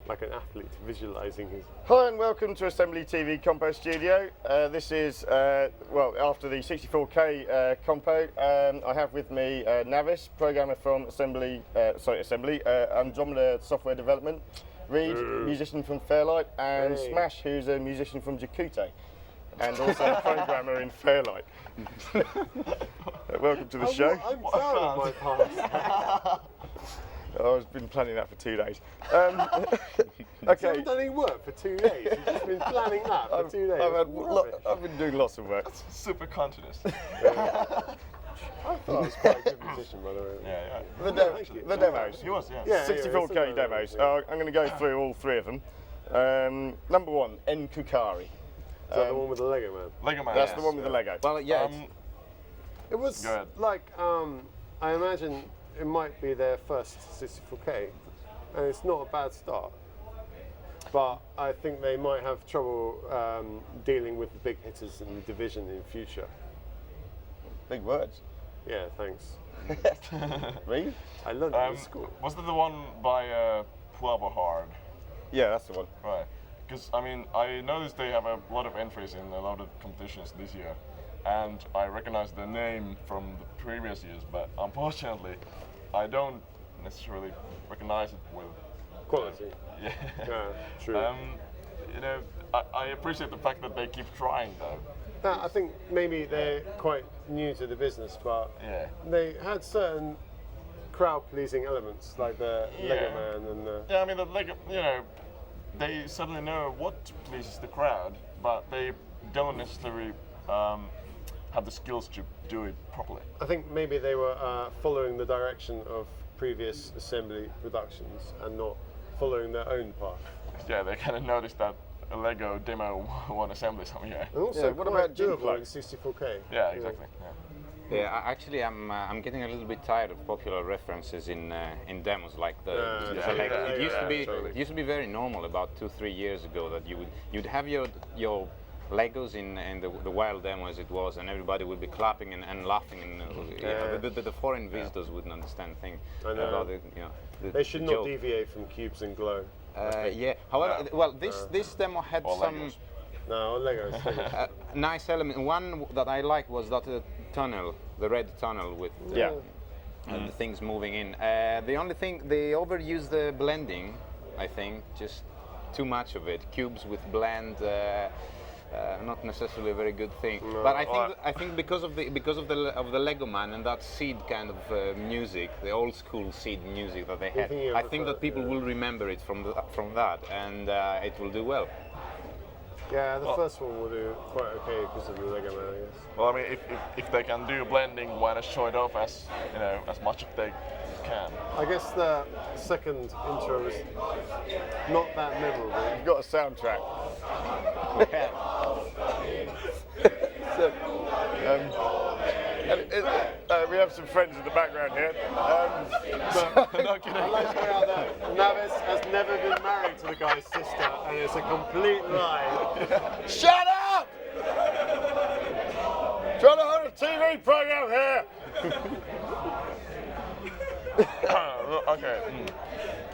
like an athlete visualizing his. Hi and welcome to AssemblyTV Compostudio. This is, well, after the 64K compo, I have with me Navis, programmer from Andromeda Software Development, Reed, musician from Fairlight, and Smash, who's a musician from Jakute, and also a programmer in Fairlight. Welcome to the show. I'm proud of my past. I've been planning that for 2 days. Okay. You haven't done any work for 2 days. You've just been planning that for 2 days. I've been doing lots of work. That's super continuous. I thought I was quite a good musician, by the way. Yeah. The demos. He was, yeah. 64K demos. I'm going to go through all 3 of them. Number 1, En Kukari. Is that the one with the Lego man? Lego man. That's the one with the Lego. Well, yeah. It was like, I imagine it might be their first 64K, and it's not a bad start. But I think they might have trouble dealing with the big hitters in the division in future. Big words. Yeah, thanks. Reed? I learned it in school. Was that the one by Pueblo Hard? Yeah, that's the one. Right. Because, I mean, I noticed they have a lot of entries in a lot of competitions this year, and I recognize the name from the previous years, but unfortunately, I don't necessarily recognize it with Quality. Yeah. True. You know, I appreciate the fact that they keep trying, though. I think maybe they're quite new to the business, but they had certain crowd-pleasing elements, like the Lego man and the... Yeah, I mean, the Lego, you know, they certainly know what pleases the crowd, but they don't necessarily have the skills to do it properly. I think maybe they were following the direction of previous assembly productions and not following their own path. Yeah, they kind of noticed that a Lego demo won assembly some year. And also, what about doable in 64K? Yeah, exactly. Yeah, actually, I'm getting a little bit tired of popular references in demos like the Lego. It used to be very normal about 2-3 years ago that you'd have your Legos in the wild demo as it was, and everybody would be clapping and laughing, and the foreign visitors wouldn't understand things about it. They should not deviate from cubes and glow. Yeah. However, well, this demo had some Legos. No, Legos. nice element. One that I liked was that tunnel, the red tunnel with the things moving in. The only thing, they overused the blending, I think, just too much of it. Cubes with blend. Not necessarily a very good thing, but I think because of the Lego man and that seed kind of music, the old school seed music that they had, I think that people will remember it from that, and it will do well. Yeah, the first one will do quite okay because of the Lego man, I guess. Well, I mean, if they can do blending, why not show it off as as much as they can? I guess the second intro is not that memorable. You've got a soundtrack. We have some friends in the background here. No kidding. I'd like to point out that Navis has never been married to the guy's sister, and it's a complete lie. Shut up! Trying to hold a TV program here. Okay.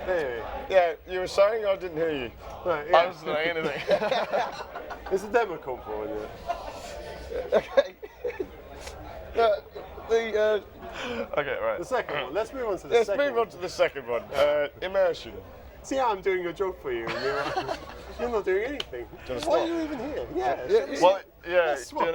Anyway, Yeah, you were saying I didn't hear you. right, I yeah. wasn't saying anything. It's a demo compo in there. Okay. Okay, right. The second one. Let's move on to the Let's second move on to the second one. Immersion. See how I'm doing your job for you, and you're not doing anything. Why are you even here? Well, yeah, Let's swap.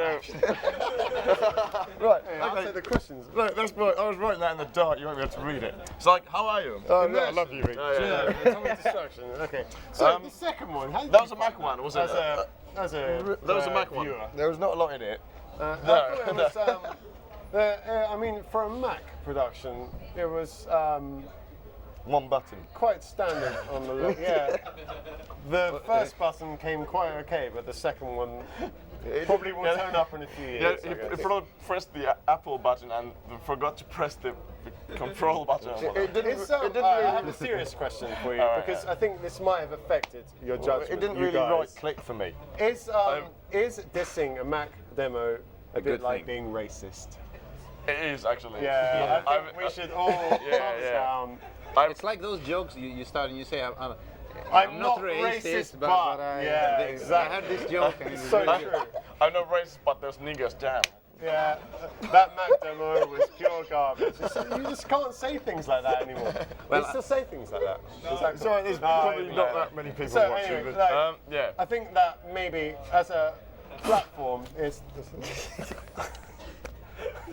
Right. I'll take the questions. Look, that's right. I was writing that in the dark. You won't be able to read it. It's like, how are you? Oh, no, I love you, Rick. Yeah, atomic destruction. Okay. So the second one. How did That was a Mac one, wasn't it? As a That was a Mac one. viewer. There was not a lot in it. I thought it was, I mean, for a Mac production, it was One button. quite standard on the look. Yeah. The first button came quite okay, but the second one probably will turn up in a few years. Yeah, he probably pressed the Apple button and forgot to press the control button. I have a serious question for you, because I think this might have affected your judgment. It didn't you really guys. right click for me. Is dissing a Mac demo a bit good like thing. being racist? It is actually. Yeah, I think we should all calm down. It's like those jokes you start and you say, I'm not racist, but yeah, exactly. I had this joke and it's So really true. I'm not racist, but there's niggers, damn. Yeah, that Mac demo was pure garbage. You just can't say things like that anymore. Well, you still say things like that. Exactly. Sorry, there's probably not that many people So watching. anyway, but like, Yeah. I think that maybe as a platform is.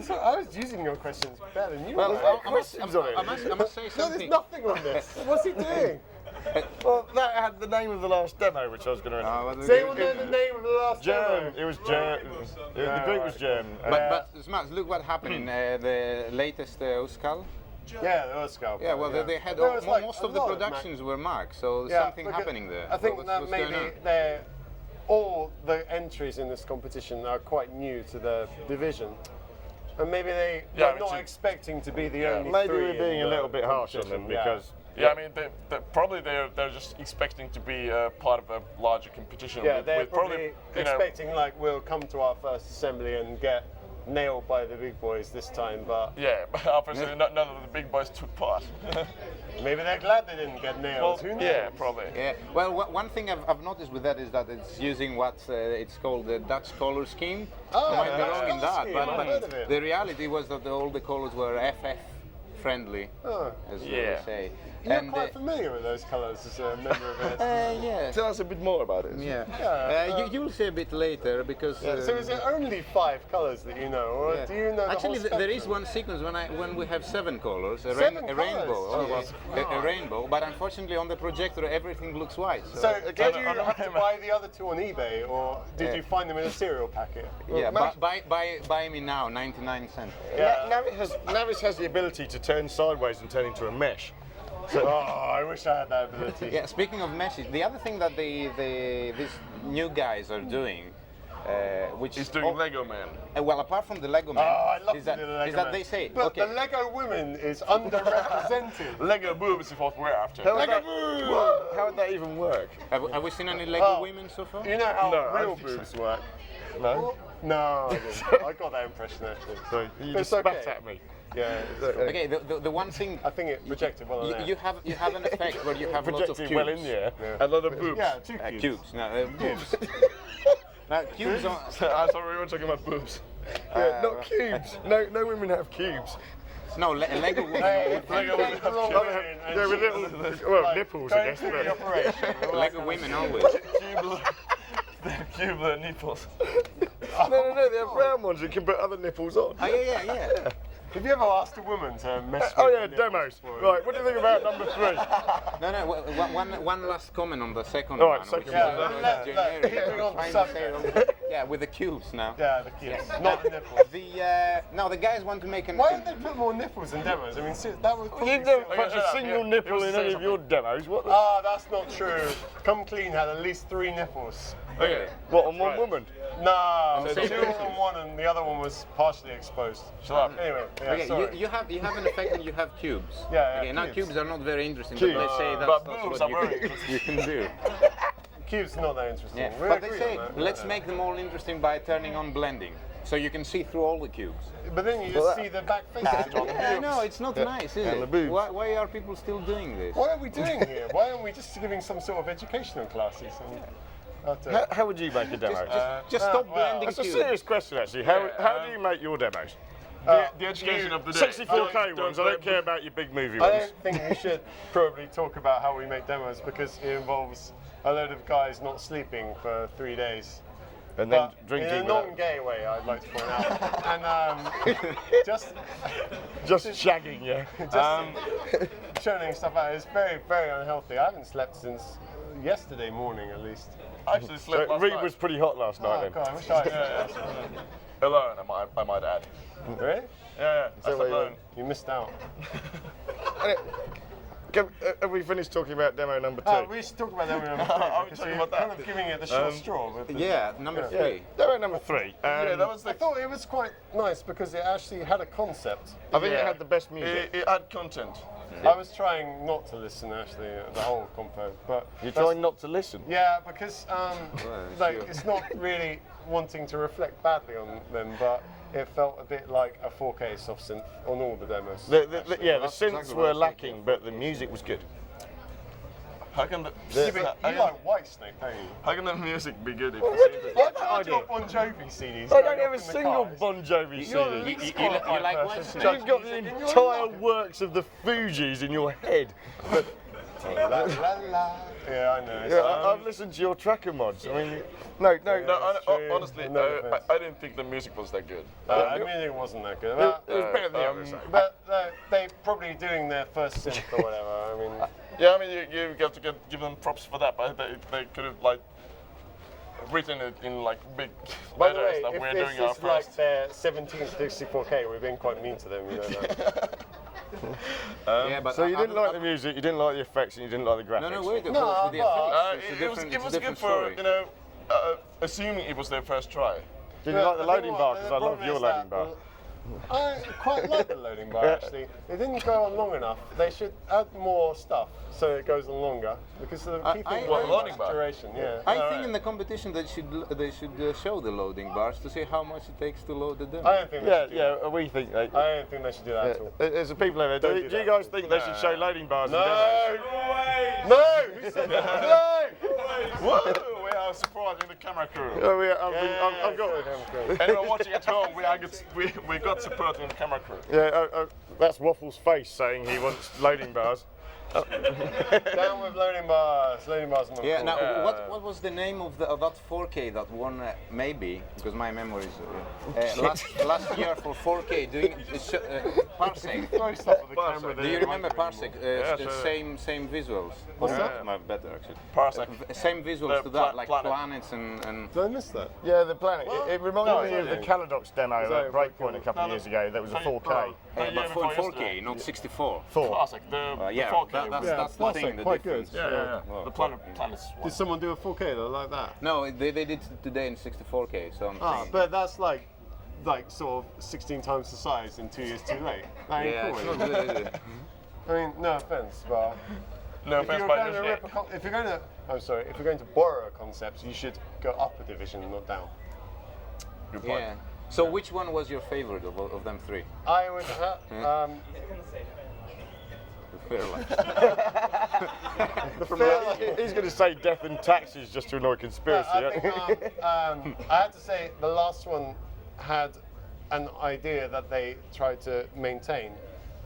So I was using your questions better than you Well, were. I must say No, something. there's nothing on this. What's he doing? well, that had the name of the last demo, which I was going to. Does anyone know the name of the last German. demo? It was German. The group was German. But Smuts, look what happened in the latest Euskal. Yeah, the Oscar. Yeah, well, they had There was, like, most a of the lot of productions were marked, so Yeah, something because happening there. I think What's that going maybe on? they're all the entries in this competition are quite new to the division. And maybe they're not expecting to be the only Maybe three we're being in a the little bit harsh on them competition, because. Yeah, I mean, probably they're just expecting to be part of a larger competition. yeah, with, they're with probably you know, expecting like we'll come to our first assembly and get nailed by the big boys this time, but yeah, but obviously none of the big boys took part. maybe they're glad they didn't get nailed. Who knows? Yeah, probably. Yeah, well, one thing I've noticed with that is that it's using what it's called the Dutch color scheme. Oh, I might be Dutch wrong in colour that, scheme, I've heard of it. the reality was that all the colors were FF friendly, Oh. as Yeah. they say. You're quite familiar with those colours as a member of it. yeah. Tell us a bit more about it. Yeah. You'll see a bit later because. So is it only 5 colours that you know, or Yeah. do you know Actually, the whole there is spectrum? one sequence when we have 7 colors, a 7 rainbow, colours? a rainbow. But unfortunately, on the projector, everything looks white. So did you on the have to camera. buy the other 2 on eBay, or did you find them in a cereal packet? yeah, buy me now, 99 cents. Navis has the ability to turn sideways and turn into a mesh. Oh, I wish I had that ability. Yeah, speaking of meshes, the other thing that these new guys are doing, which He's doing Lego Man. well, apart from the Lego Man, I love is that, the Lego is that Man. they say, But okay, the Lego women is underrepresented. Lego boobs is what we're after. How would that even work? have we seen any Lego Oh. women so far? You know how No, I real think so. boobs work? No. No, I didn't. I got that impression actually. So you But just it's spat okay. at me. Yeah, Okay, the one thing I think it projected well on you have an effect where you have lots of Projected cubes. well in the air. A lot of boobs. Yeah, 2 cubes. Cubes. No, boobs. Now, cubes on. I'm sorry, we were talking about boobs. Yeah, not cubes. No women have cubes. No, Lego women. Hey, Lego if you women take the wrong have women and Yeah, with she- little, well, like, nipples, I going guess. through But the operation. all that Lego kind of women stuff. always. Cube the nipples. no, they have round ones that can put other nipples on. Oh yeah. Have you ever asked a woman to mess with Oh yeah, your nipples demos. for Right, what do you think about number 3? No. One last comment on the second All right, one. second which one. is, Let- generic. keeping on the Trying to say subject. it all- yeah, with the cubes now. Yeah, the cubes, not the nipples. Now the guys want to make an. Why don't they put more nipples in demos? I mean, that would probably You've never feel- put a single nipple in any of your demos. What? The, That's not true. Come Clean had at least 3 nipples. Okay. what on one woman? No, So 2 on one and the other one was partially exposed. Shut up. Anyway, yeah, Okay, sorry. you have an effect when you have cubes. Yeah, Okay, now cubes. cubes are not very interesting, Cubes. but they say But that's boobs what are very you can do. Cube's not that interesting. Yeah. We But they agree say on that. let's make them all interesting by turning on blending, so you can see through all the cubes. But then you just see the back faces, John. Yeah, no, it's not nice, is And the it? boobs. Why are people still doing this? What are we doing here? Why aren't we just giving some sort of educational classes? How would you make a demo? Just stop well, blending That's a cubes. serious question, actually. How do you make your demos? The education of the day. 64K ones. I don't care about your big movie I ones. don't think we should probably talk about how we make demos because it involves a load of guys not sleeping for 3 days. And then But drinking in a without- non-gay way, I'd like to point out. And just shagging, yeah. churning stuff out is very, very unhealthy. I haven't slept since yesterday morning, at least. I actually slept So last Reed night. was pretty hot last night Oh then. God, I wish I had. Alone, I might add. Really? Yeah, I slept why you- alone. You missed out. Have we finished talking about demo number 2? We should talk about that one. Are we because talking you're about that? kind of giving it the short straw. With the, Yeah, number 3. Demo number 3. Yeah, that was I the. thought it was quite nice because it actually had a concept. I think it yeah. had the best music. It had content. I was trying not to listen actually the whole compo, but You're that's- trying not to listen. Yeah, because it's not really wanting to reflect badly on them, but it felt a bit like a 4K soft synth on all the demos. The actually. synths That's exactly what were I was lacking, but the music was good. How can the You like Whitesnake, don't you? how can the music be good if Why don't you have Bon Jovi CDs? I going don't off have a in the single cars? Bon Jovi CD. You like Whitesnake? You've got the entire works of the Fugees in your head. La, la, la. Yeah, I know. Yeah, I've listened to your tracker mods. I mean, no. honestly, offense. I didn't think the music was that good. I mean, it wasn't that good. It was better than the other side. But they probably doing their first synth or whatever. I mean, Yeah, I mean, you have to give them props for that, but they could have like written it in like big by the letters way, that if we're this doing our is like first. their 17th 64K, we're being quite mean to them, you know that. Yeah, but So you didn't like the music, you didn't like the effects, and you didn't like the graphics. No, wait. No, For the but- effects, it's a It was different- it's a good different for story. assuming it was their first try. Did you like the I think loading what- bar? the Because I love problem your is loading that, bar. I quite like the loading bar actually. It didn't go on long enough. They should add more stuff so it goes on longer because the key thing What, was loading bar? duration. Yeah. I think in the competition they should show the loading bars to see how much it takes to load the demo. I don't think. They should do that. We think they. I don't think they should do that at all. There's a people over there. Don't Do do you that. guys think they should show loading bars and No. demos? No. Who said that? No. Whoa, we are surprising the camera crew. Oh, I've got. Anyone watching at home, we got support in the camera crew. Yeah, that's Waffle's face saying he wants loading bars. Down with loading bars. Loading bars. Are Yeah. cool. Now, what was the name of that 4K that won? Maybe because my memory is last year for 4K doing Parsec. Throw stuff at the camera. Do you remember Parsec? sure. Same visuals. What's that? No, better actually. Parsec. Same visuals The to that, like planet. planets and. Did I miss that? Yeah, the planet. It reminded me of the yeah. Caladox demo that at Breakpoint a couple of No, years ago. That was a 4K. But for 4K, not 64. Classic. The Yeah, 4K. that's Yeah, the Parsec, thing. The quite difference. good. yeah. The planets. Did someone do a 4K though, like that? No, they did it today in 64K. So I'm saying. But that's like sort of 16 times the size and 2 years too late. That ain't Yeah, cool. it's is not it? good, is it? I mean, no offense, but No if offense, you're but going to rip a if you're going to, I'm sorry, if you're going to borrow a concept, you should go up a division, not down. Good point. Yeah. So which one was your favorite of them three? I would He's going to say death and taxes just to annoy conspiracy. I think I had to say the last one had an idea that they tried to maintain,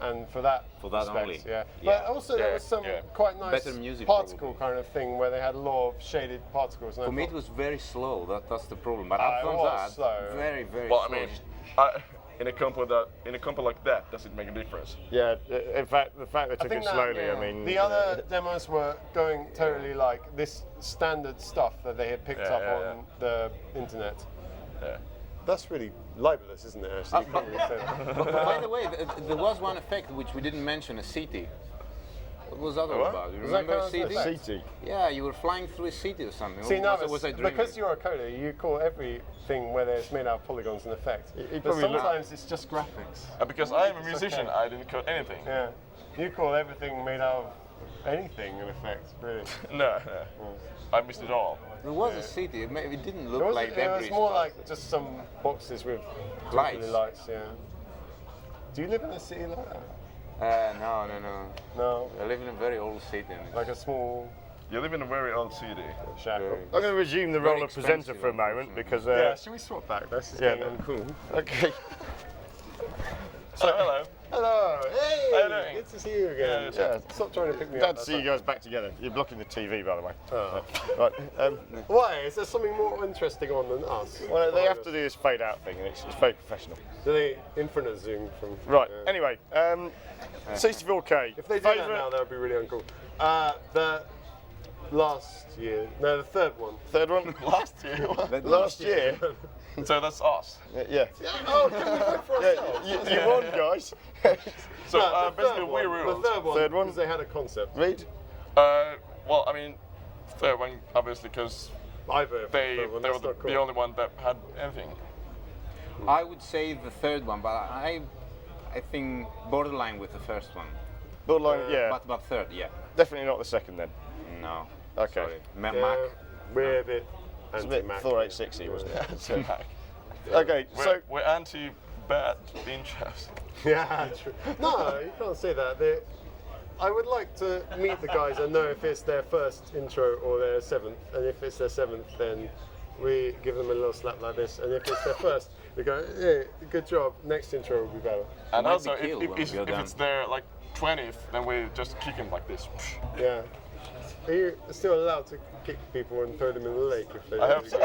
and for that respect, only. yeah. Yeah. But also there was some quite nice Better music, particle probably. kind of thing where they had a lot of shaded particles. And For I me, it thought, was very slow. That's the problem. But it after was that, slow. very Well, I slow. mean, in a compo like that, does it make a difference? Yeah, in fact, the fact they I took think it that, slowly, yeah. I mean. The other demos were going totally like this standard stuff that they had picked up on the internet. Yeah. That's really libelous, isn't it? Actually, you can't really say that. But by the way, there was one effect which we didn't mention, a city. What was that all What? about? You Was that remember a kind of city? effect? CT. Yeah, you were flying through a city or something. See, now was I dreaming? because you're a coder, you call everything where it's made out of polygons an effect. It But probably looked- sometimes it's just graphics. Because I am a It's musician, okay. I didn't code anything. Yeah, you call everything made out of anything an effect, really. No, I missed it all. There was a city. It didn't look It was, like it debris. was more but- like just some boxes with Lights. twinkly lights. Yeah. Do you live in a city like that? No. No, I live in a very old city. And like a small You live in a very old city. shack. Very- I'm going to resume the Very role of presenter expensive, for a moment because. Yeah, should we swap back? This is yeah, getting uncool. Okay. So hello. Hello, hey, How you doing? good to see you again. Yeah. Stop trying to pick me Glad up. to see you guys back together. You're blocking the TV, by the way. Oh. Right. Why? Is there something more interesting on than us? Well, they have to do this fade out thing, and it's very professional. Do they infinite zoom from? Right. Yeah. Anyway, 64K. If they do that now, that would be really uncool. The last year, no, the third one. Third one. Last year. Last year. So that's us. Yeah. Oh, can we vote for ourselves? You won, guys. So No, the basically third we one, ruled. The third one. Third one? Because they had a concept. Read. Well, I mean, third one obviously because I voted for the they third one. were That's not cool. the only one that had anything. I would say the third one, but I think borderline with the first one. Borderline, yeah. But third, yeah. Definitely not the second then. No. Okay. Sorry. Yeah, Mac. we're a bit It's a bit anti-Mac. 4860, wasn't it? So, Okay, so we're anti bad bean chaps. Yeah, true. No, you can't say that. I would like to meet the guys and know if it's their first intro or their 7th. And if it's their 7th, then we give them a little slap like this. And if it's their first, we go, yeah, good job. Next intro will be better. And might also, be killed when we if go down. it's their like 20th, then we just kick him like this. Yeah. Are you still allowed to kick people and throw them in the lake if they? I hope so.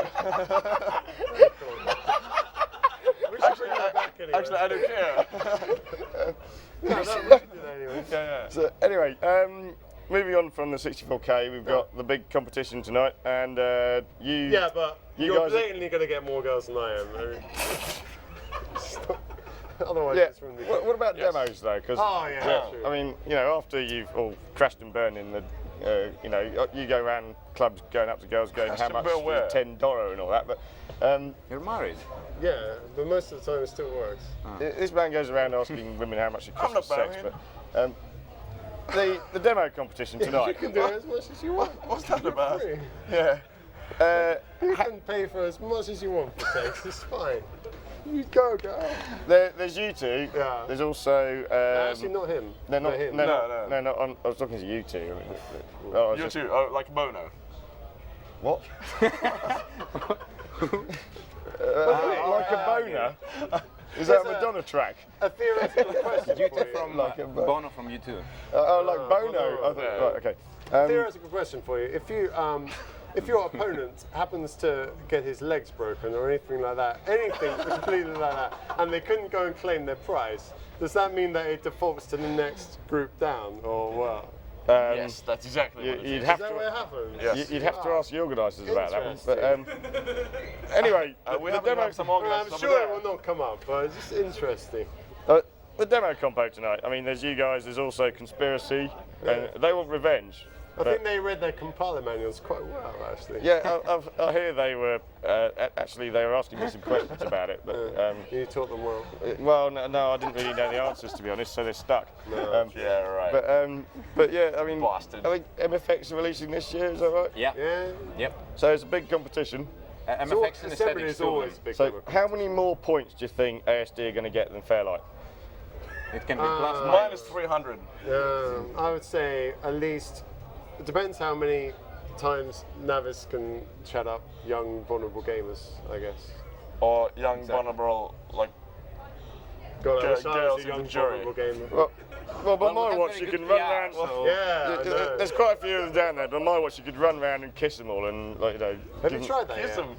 We should bring them back anyway. Actually, I don't care. No, we should do that anyway. yeah. So anyway, moving on from the 64K, we've got the big competition tonight, and you. Yeah, but you you're guys blatantly going to get more girls than I am. I mean, otherwise, Yeah. it's from the. What about demos though? Because Oh, yeah, true. I mean, after you've all crashed and burned in the, you go around clubs going up to girls going, Crashed how and much burned for where? $10 and all that, but. You're married. Yeah, but most of the time it still works. This man goes around asking women how much it I'm costs for not sex, married. but the demo competition You tonight. can do as much as you want. What's that about? Free. Yeah. You can pay for as much as you want for sex. It's fine. You go, girl. There's you two. Yeah. There's also. Actually, not him. They're not. him. No, not on, I was talking to you two. Oh, I was You just- too. Oh, like Bono. What? Like a boner? Is that a Madonna track? A theoretical question You for two you. from Like a Bono from U2. Like Bono. Bono. I thought, Yeah. right, okay. Theoretical question for you. If your opponent happens to get his legs broken or anything like that, anything completely like that, and they couldn't go and claim their prize, does that mean that it defaults to the next group down, or what? Yes, that's exactly what it You'd is. have Is that what to. happens? Yes. You'd have to ask the organisers about that one. But Interesting. anyway, We the have demo. some Well, organisers I'm over sure there. it will not come up, but it's just interesting. The demo compo tonight. I mean, there's you guys. There's also Conspiracy, and they want revenge. I think they read their compiler manuals quite well, actually. Yeah, I hear they were actually they were asking me some questions about it, but You taught them well. well, no, I didn't really know the answers to be honest, so they're stuck. Yeah, right. But yeah, I mean, Bastard. I think MFX are releasing this year. Is that right? Yeah. Yeah. Yep. So it's a big competition. So MFX and assembly aesthetics is too. always a big. So democracy. how many more points do you think ASD are going to get than Fairlight? It can be plus minus. Minus 300. I would say at least. It depends how many times Navis can chat up young vulnerable gamers, I guess. Or young, vulnerable, like, God, I wish I girls was a in young the jury. vulnerable gamer. Well, by Well, we my have watch, very you good can run PR, around. so- Yeah, I know. There's quite a few of them down there, but my watch, you could run around and kiss them all, and Have you tried that kiss yet? them.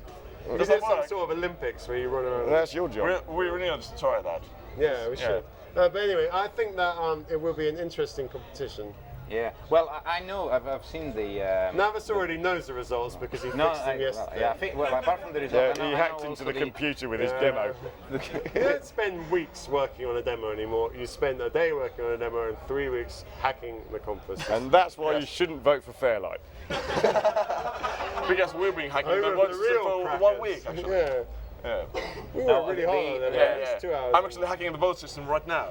Is Does there that some work? sort of Olympics where you run around? That's your job. We really need to try that. Yeah, we should. But anyway, I think that it will be an interesting competition. Yeah. Well, I know. I've seen the. Navis already knows the results because he No, fixed them yesterday. yeah. I think. Well, apart from the Yeah, result, I know- he I hacked know into also the computer with his Yeah. demo. You don't spend weeks working on a demo anymore. You spend a day working on a demo and 3 weeks hacking the Compass. And that's why you shouldn't vote for Fairlight. Because we've been hacking Over the the watches real for crackers. 1 week, actually. Yeah, Yeah. we No, were really the- hard on them. yeah, At least 2 hours. I'm actually hacking the vote system right now.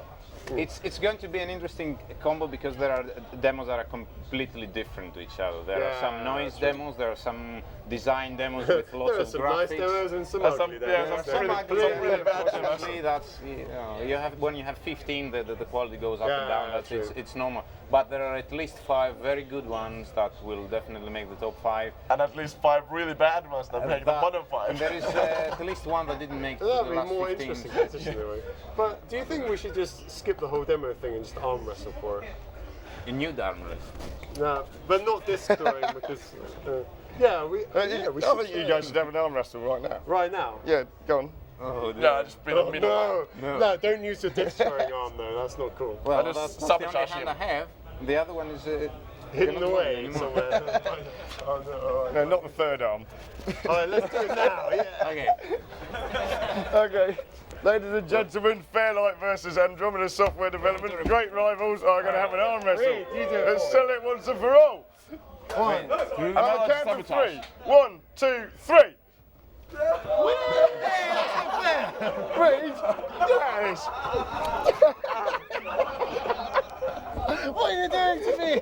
It's going to be an interesting combo because there are demos that are completely different to each other. There are Yeah, some noise true. demos, there are some design demos with lots There are of some graphics. nice demos and some Some- ugly yeah, demos. some They're really- really some really bad demos. Unfortunately, that's you have when you have 15, the quality goes up and Yeah, down. That's true. it's normal. But there are at least 5 very good ones that will definitely make the top 5. And at least 5 really bad ones that make the bottom 5. And there is at least one that didn't make That'd the be last more 15. interesting competition anyway. But do you think we should just skip the whole demo thing and just arm wrestle for it? A new armrest. No, but not this time because. Yeah, we I think you guys should have an arm wrestle right now. right now. Yeah, go on. Oh, Yeah, just be the Oh, middle. no, don't use your dick-throwing arm though. That's not cool. Well, just that's the sabotage only hand him. I have. The other one is Hidden cannot away move anymore. somewhere. Oh no! All right. No, not the third arm. All right, let's do it now. Yeah. Okay. Okay. Ladies and gentlemen, Fairlight versus Andromeda Software Development, great rivals, are going to have an arm wrestle. Reed, you do it And for settle it once and for all. One. I'm on the count of 3. 1, 2, 3. Reed, yes. What are you doing to me?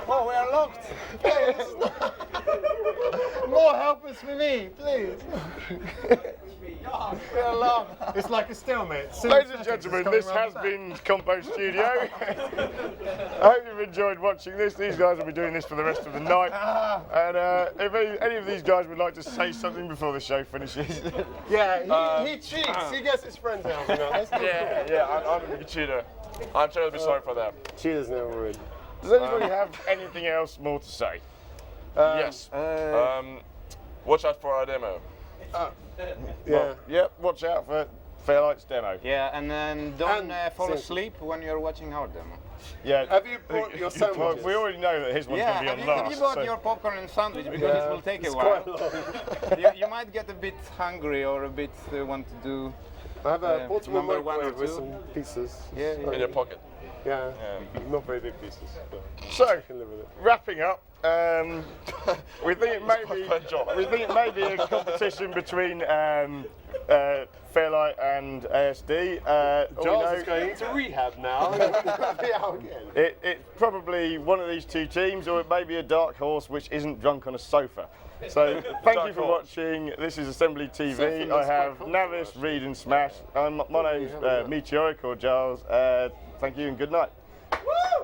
Oh, we are locked. More helpers for me, please. It's like a stalemate. Ladies and gentlemen, this has been Compostudio. I hope you've enjoyed watching this. These guys will be doing this for the rest of the night. And if any of these guys would like to say something before the show finishes. Yeah, he cheats. He gets his friends out. That's not cool. I'm a big cheater. I'm terribly sorry for that. Cheaters never win. Does anybody have anything else more to say? Yes. Watch out for our demo. Yep, watch out for Fairlight's demo. Yeah, and then don't fall same. asleep when you're watching our demo. Yeah. Have you brought your sandwiches? We already know that his one's going to be on last. Have you bought so- your popcorn and sandwich because it will take a while. Quite long. You might get a bit hungry or a bit want to do. I have a portable number one or microwave with two. some pizzas. Yeah. In your pocket. Yeah, not very big pieces. But So, I can live with it. wrapping up, we think it may be a competition between Fairlight and ASD. Giles is going into rehab now. Be out again. It's probably one of these two teams, or it may be a dark horse which isn't drunk on a sofa. So thank you for watching. This is Assembly TV. I have Navis, Reed and Smash. My name's Meteoric or Giles. Thank you and good night. Woo!